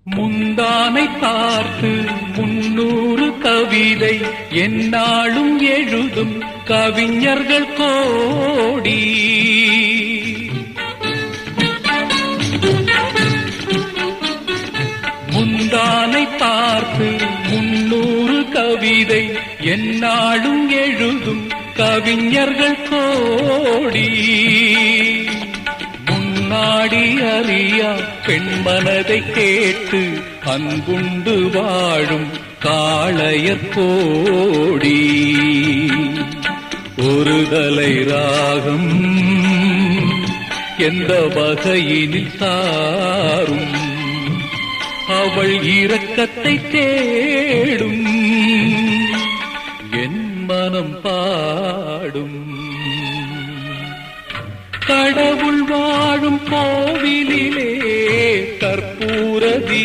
முந்தானை பார்த்து 300 கவிதை எந்நாளும் எழுதும் கவிஞர்கள் கோடி. முந்தானை பார்த்து 300 கவிதை எந்நாளும் எழுதும் கவிஞர்கள் கோடி. முன்னாடி அறியா பெண்மனதை கேட்டு அன்புண்டு வாழும் காளையர் கோடி. ஒரு தலை ராகம் எந்த வகையினில் சாரும் அவள் இரக்கத்தை தேடும் என் மனம் பாடும். கடவுள் வாழும் கோவிலிலே கற்பூரதி